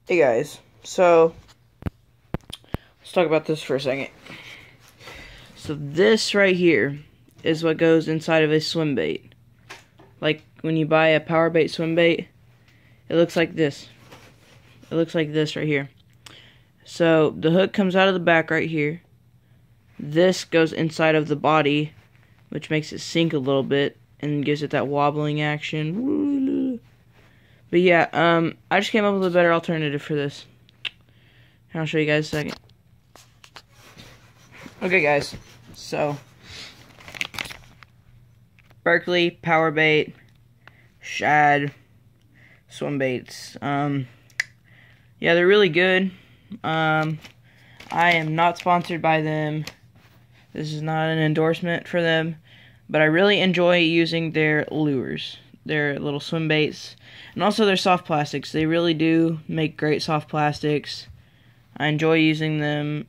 Hey guys, so let's talk about this for a second. So this right here is what goes inside of a swim bait. Like when you buy a power bait swim bait, it looks like this. It looks like this right here. So the hook comes out of the back right here. This goes inside of the body, which makes it sink a little bit and gives it that wobbling action. But yeah, I just came up with a better alternative for this. And I'll show you guys in a second. Okay guys, so Berkley power bait, shad, swim baits. Yeah, they're really good. I am not sponsored by them. This is not an endorsement for them, but I really enjoy using their lures, their little swim baits, and also their soft plastics. They really do make great soft plastics. I enjoy using them.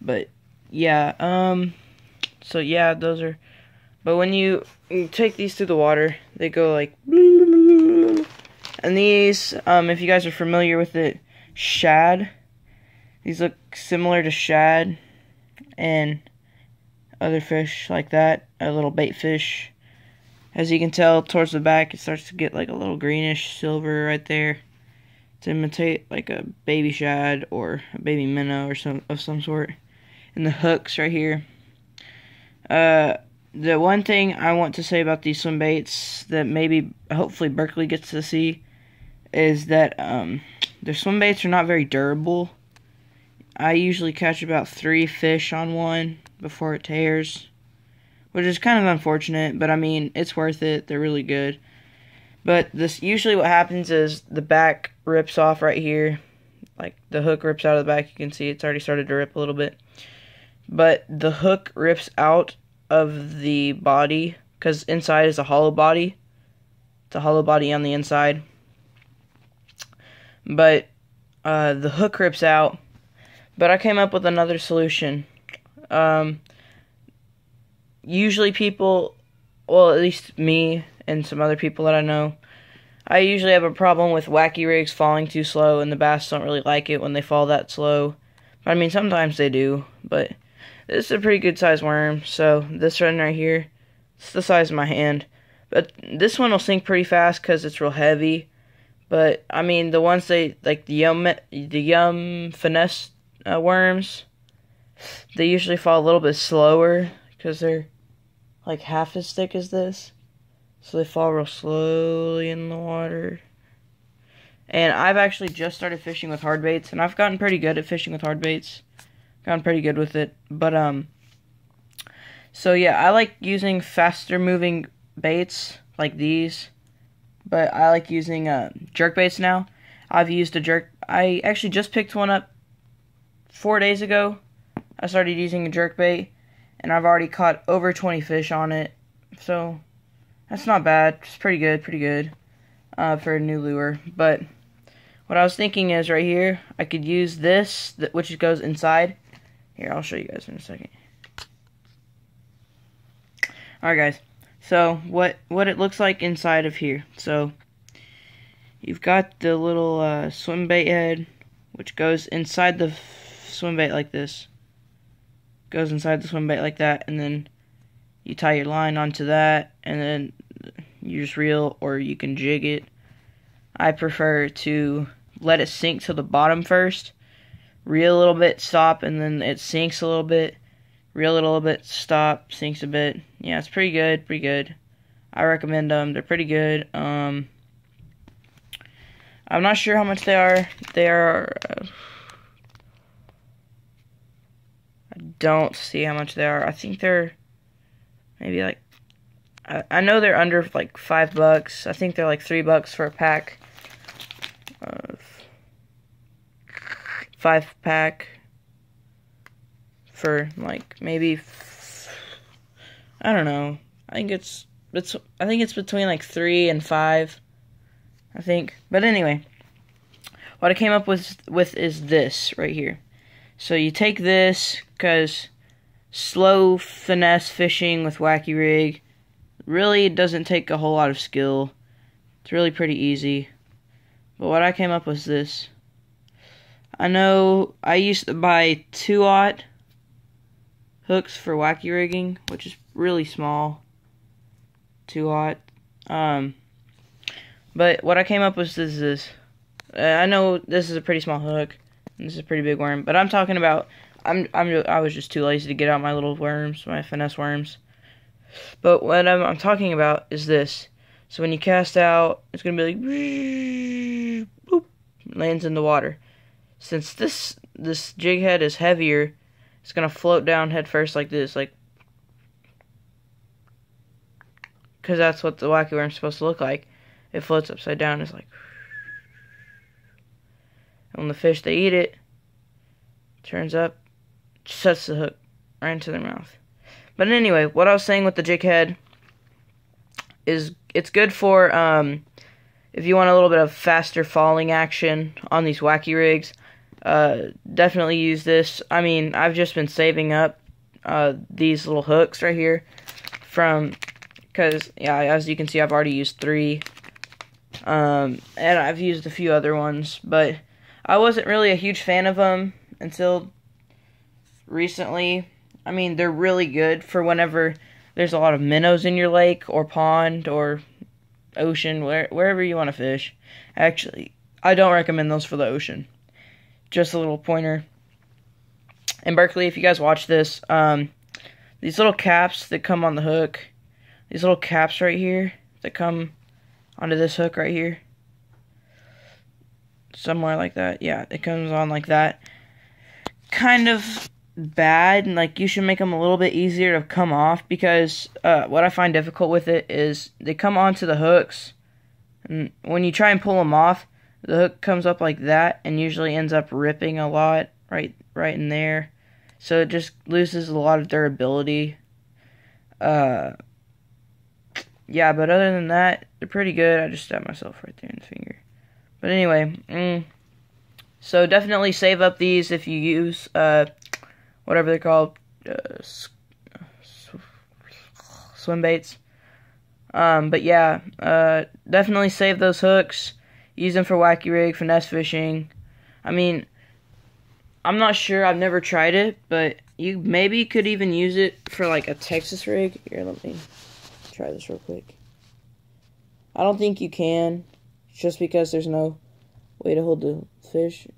But yeah, so yeah, those are. But when you take these through the water, they go like. And these, if you guys are familiar with it, shad. These look similar to shad and other fish like that. A little bait fish. As you can tell, towards the back, it starts to get like a little greenish silver right there, to imitate like a baby shad or a baby minnow or some sort. And the hooks right here. The one thing I want to say about these swim baits that maybe hopefully Berkley gets to see is that their swim baits are not very durable. I usually catch about 3 fish on one before it tears, which is kind of unfortunate, but I mean, it's worth it. They're really good. But this usually what happens is the back rips off right here. Like the hook rips out of the back. You can see it's already started to rip a little bit. But the hook rips out of the body because inside is a hollow body. It's a hollow body on the inside. But the hook rips out. But I came up with another solution. Usually people, well, at least me and some other people that I know, I usually have a problem with wacky rigs falling too slow, and the bass don't really like it when they fall that slow. I mean, sometimes they do, but this is a pretty good size worm. So this one right here, it's the size of my hand. But this one will sink pretty fast because it's real heavy. But I mean, the ones like the Yum Finesse worms, they usually fall a little bit slower because they're like half as thick as this. So they fall real slowly in the water. And I've actually just started fishing with hard baits, and I've gotten pretty good at fishing with hard baits. Gotten pretty good with it. But so yeah, I like using faster moving baits like these. But I like using jerk baits now. I've used a jerk. I actually just picked one up 4 days ago. I started using a jerk bait, and I've already caught over 20 fish on it. So that's not bad. It's pretty good for a new lure. But what I was thinking is right here, I could use this, which goes inside. Here, I'll show you guys in a second. Alright guys, so what it looks like inside of here. So you've got the little swim bait head, which goes inside the swim bait like this. Goes inside the swim bait like that, and then you tie your line onto that, and then you just reel, or you can jig it. I prefer to let it sink to the bottom first, reel a little bit, stop, and then it sinks a little bit, reel it a little bit, stop, sinks a bit. Yeah, it's pretty good. I recommend them. They're pretty good. I'm not sure how much they are. They are, I don't see how much they are. I think they're maybe like, I know they're under like $5. I think they're like $3 for a pack. 5-pack for like maybe, I don't know. I think it's between like 3 and 5. I think. But anyway, what I came up with is this right here. So you take this, because slow finesse fishing with wacky rig really doesn't take a whole lot of skill. It's really pretty easy. But what I came up with was this. I know I used to buy 2/0 hooks for wacky rigging, which is really small. 2/0. But what I came up with is this. I know this is a pretty small hook, and this is a pretty big worm, but I'm talking about, I was just too lazy to get out my little worms, my finesse worms. But what I'm talking about is this. So when you cast out, it's going to be like, boop, lands in the water. Since this jig head is heavier, it's going to float down head first like this, like, because that's what the wacky worm's supposed to look like. It floats upside down, it's like, and when the fish, they eat it, turns up, sets the hook right into their mouth. But anyway, what I was saying with the jig head is it's good for if you want a little bit of faster falling action on these wacky rigs. Definitely use this. I mean, I've just been saving up these little hooks right here because yeah, as you can see, I've already used 3, and I've used a few other ones, but I wasn't really a huge fan of them until recently. I mean, they're really good for whenever there's a lot of minnows in your lake or pond or ocean, wherever you want to fish. Actually, I don't recommend those for the ocean. Just a little pointer. And Berkeley, if you guys watch this, these little caps that come on the hook, these little caps right here that come onto this hook right here, somewhere like that. Yeah, it comes on like that. Kind of bad, and like you should make them a little bit easier to come off, because what I find difficult with it is they come onto the hooks, and when you try and pull them off, the hook comes up like that and usually ends up ripping a lot right in there, so it just loses a lot of durability. Yeah, but other than that, they're pretty good. I just stabbed myself right there in the finger. But anyway, so definitely save up these if you use whatever they're called, swim baits. But yeah, definitely save those hooks. Use them for wacky rig, finesse fishing. I mean, I'm not sure. I've never tried it, but you maybe could even use it for like a Texas rig. Here, let me try this real quick. I don't think you can, just because there's no way to hold the fish.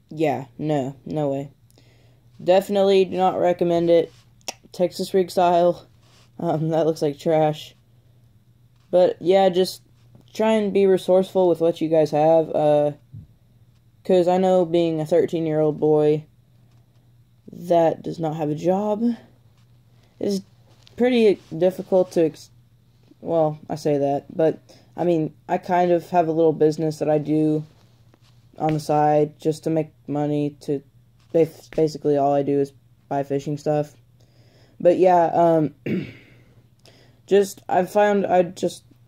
Yeah, no way. Definitely do not recommend it. Texas rig style. That looks like trash. But yeah, just try and be resourceful with what you guys have. Because I know, being a 13-year-old boy that does not have a job is pretty difficult to, well, I say that, but I mean, I kind of have a little business that I do on the side just to make money. To basically all I do is buy fishing stuff. But yeah,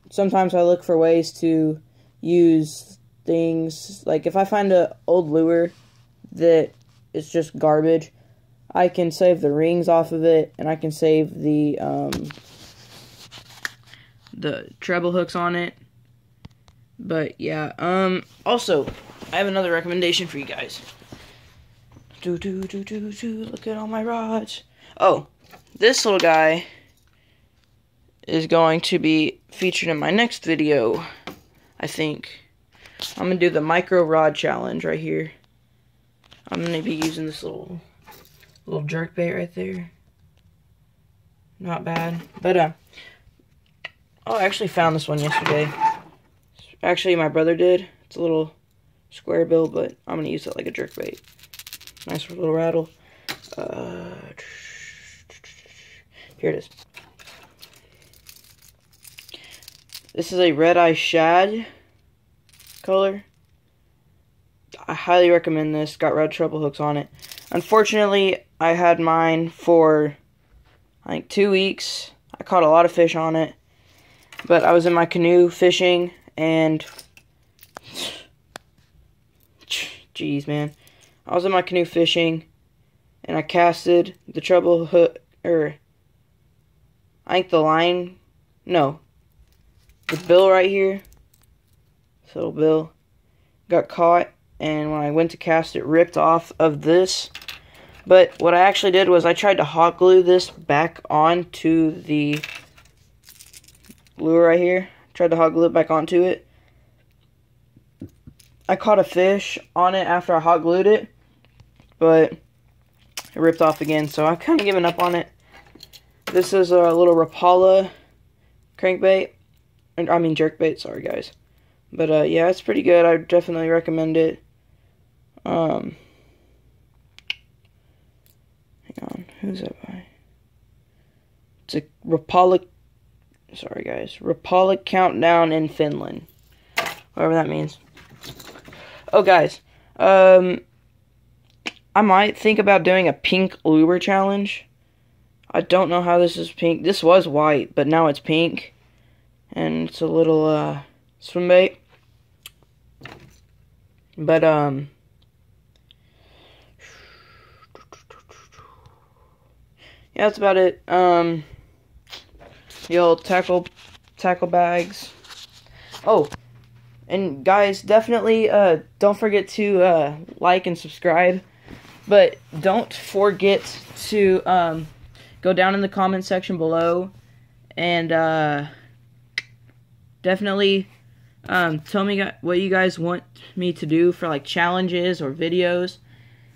sometimes I look for ways to use things, like if I find an old lure that is just garbage, I can save the rings off of it, and I can save the treble hooks on it. But yeah, also, I have another recommendation for you guys. Look at all my rods. Oh, this little guy is going to be featured in my next video, I think. I'm going to do the micro rod challenge right here. I'm going to be using this little jerk bait right there. Not bad. But, oh, I actually found this one yesterday. Actually, my brother did. It's a little square bill, but I'm going to use it like a jerk bait. Nice little rattle. Here it is. This is a red-eye shad color. I highly recommend this. Got red treble hooks on it. Unfortunately, I had mine for, I think, 2 weeks. I caught a lot of fish on it. But I was in my canoe fishing, and jeez, man. I was in my canoe fishing, and I casted the treble hook, I think the line, no, the bill right here, this little bill, got caught, and when I went to cast it, ripped off of this. But what I actually did was I tried to hot glue this back onto the lure right here. Tried to hot glue it back onto it. I caught a fish on it after I hot glued it, but it ripped off again, so I've kind of given up on it. This is a little Rapala crankbait. I mean jerkbait, sorry guys. But yeah, it's pretty good. I definitely recommend it. Hang on, who's that by? It's a Rapala, sorry guys, Rapala Countdown in Finland. Whatever that means. Oh guys, I might think about doing a pink lure challenge. I don't know how this is pink. This was white, but now it's pink. And it's a little, swim bait. But, yeah, that's about it. The old tackle bags. Oh, and guys, definitely, don't forget to, like and subscribe. But don't forget to, go down in the comment section below and definitely tell me what you guys want me to do for like challenges or videos.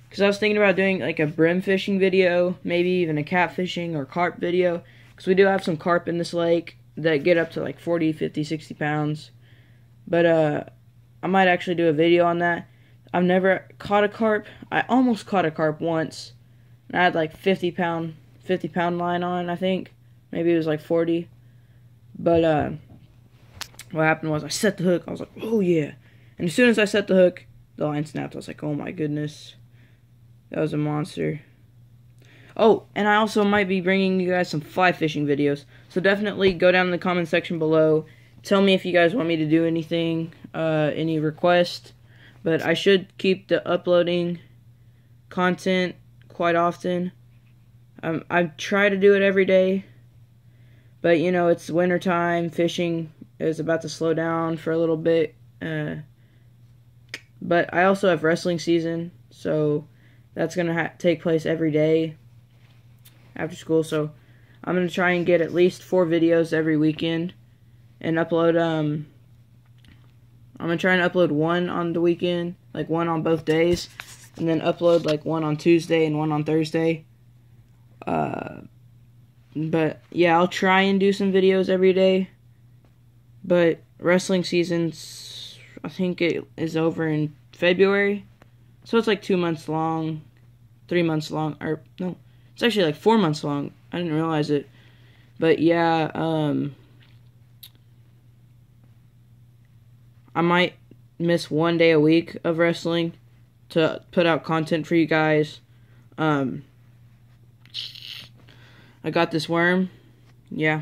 Because I was thinking about doing like a brim fishing video, maybe even a catfishing or carp video. Because we do have some carp in this lake that get up to like 40, 50, 60 pounds. But I might actually do a video on that. I've never caught a carp. I almost caught a carp once. And I had like 50 pound line on, I think. Maybe it was like 40. But what happened was I set the hook. I was like, oh yeah. And as soon as I set the hook, the line snapped. I was like, oh my goodness. That was a monster. Oh, and I also might be bringing you guys some fly fishing videos. So definitely go down in the comment section below. Tell me if you guys want me to do anything, any requests. But I should keep the uploading content quite often. I try to do it every day, but you know, it's winter time. Fishing is about to slow down for a little bit. But I also have wrestling season, so that's gonna take place every day after school. So I'm gonna try and get at least 4 videos every weekend and upload. I'm gonna try and upload 1 on the weekend, like 1 on both days, and then upload like 1 on Tuesday and 1 on Thursday. But yeah, I'll try and do some videos every day. But wrestling season's, I think it is over in February. So it's like 2 months long, 3 months long, or no, it's actually like 4 months long. I didn't realize it. But yeah, I might miss 1 day a week of wrestling to put out content for you guys. I got this worm. Yeah.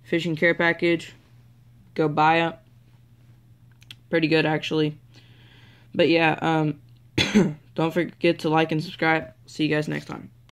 Fishing care package. Go buy it. Pretty good, actually. But yeah, don't forget to like and subscribe. See you guys next time.